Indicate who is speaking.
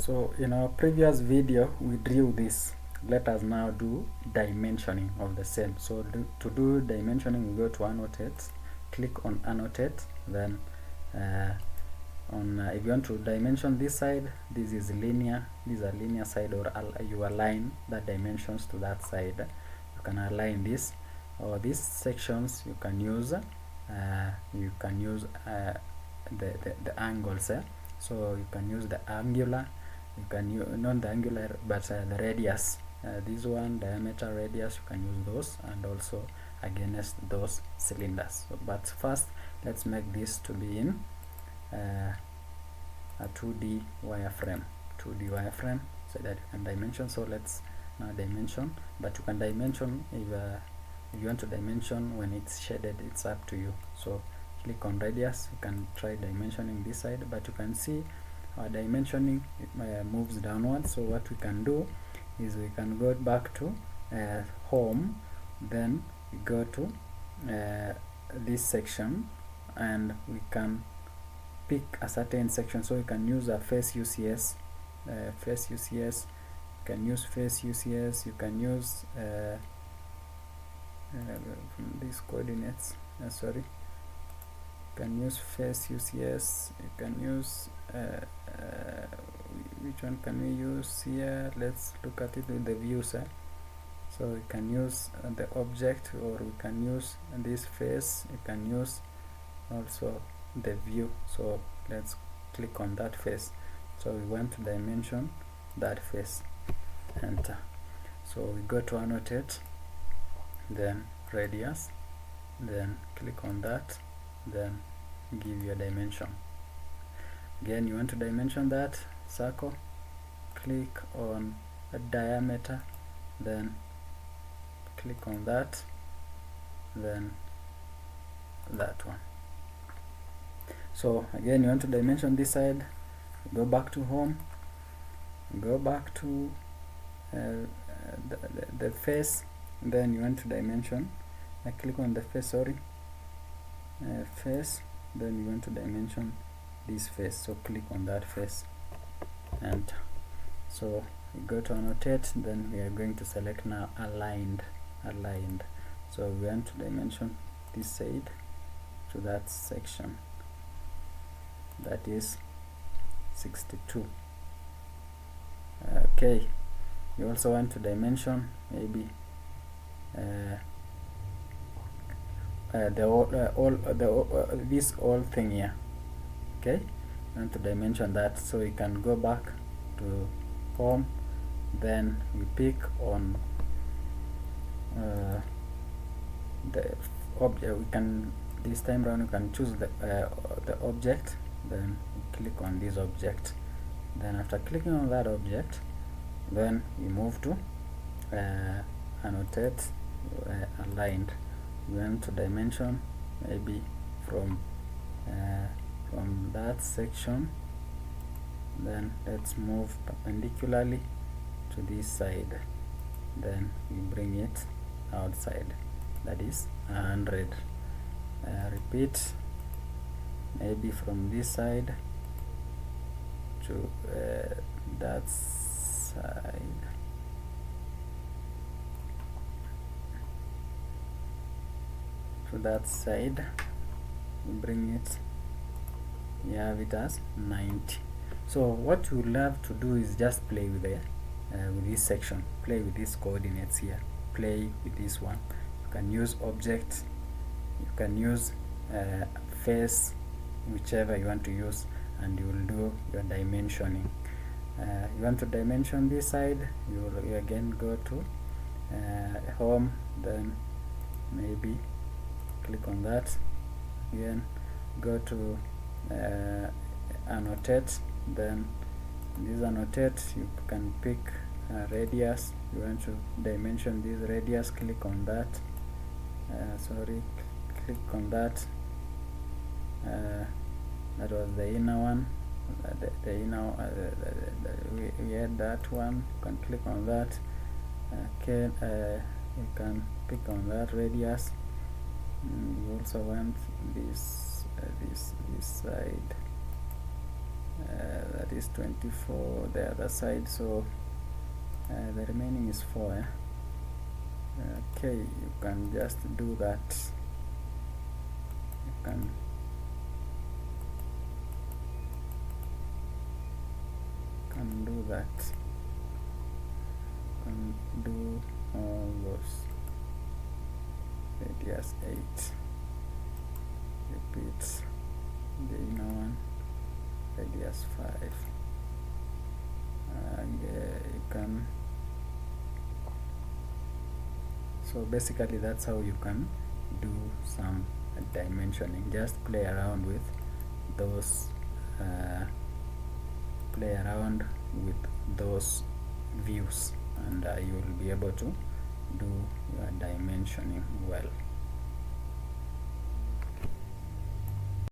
Speaker 1: So in our previous video we drew this. Let us now do dimensioning of the same. So to do dimensioning, we go to annotate, click on annotate, then if you want to dimension this side, this is linear, these are linear side, or you align the dimensions to that side. You can align this, or these sections you can use the angles. So you can use the angular, you can use not the angular but the radius, this one, diameter, radius, you can use those, and also against those cylinders. So, but first let's make this to be in a 2D wireframe, so that you can dimension. So let's now dimension, but you can dimension if you want to dimension when it's shaded, it's up to you. So click on radius, you can try dimensioning this side, but you can see our dimensioning moves downwards. So what we can do is we can go back to home, then we go to this section, and we can pick a certain section. So you can use a face UCS, you can use face UCS, you can use from these coordinates, you can use face UCS, you can use which one can we use here? Let's look at it with the views. So we can use the object, or we can use this face, you can use also the view. So let's click on that face. So we want to dimension that face, enter. So we go to annotate, then radius, then click on that, then give your dimension. Again, you want to dimension that circle, click on a diameter, then click on that, then that one. So again, you want to dimension this side, go back to home, go back to the face, then you want to dimension, click on the face, face, then you want to dimension this face. So click on that face, enter. So we go to annotate, then we are going to select now aligned. So we want to dimension this side to that section, that is 62. Okay, you also want to dimension maybe this whole thing here. Okay, you want to dimension that, so you can go back to home, then we pick on the object. We can, this time around, you can choose the object, then click on this object. Then after clicking on that object, then we move to annotate, aligned. We want to dimension maybe from that section, then let's move perpendicularly to this side, then we bring it outside, that is 100. Repeat, maybe from this side to that side, we bring it, you have it as 90. So what you will have to do is just play with this section, play with these coordinates here, play with this one. You can use object, you can use face, whichever you want to use, and you will do your dimensioning. You want to dimension this side, you will again go to home, then maybe click on that, again go to annotate, then this annotate, you can pick radius. You want to dimension this radius, click on that, click on that, that was the inner one, the inner we had that one. You can click on that. Okay, you can pick on that radius. You also want this side, that is 24 the other side, so the remaining is 4. Okay, you can just do that. You can do that. You can do all those. Radius 8. Repeat the inner one. Radius 5. You can. So basically that's how you can do some dimensioning. Just play around with those views, and you will be able to do your dimensioning well.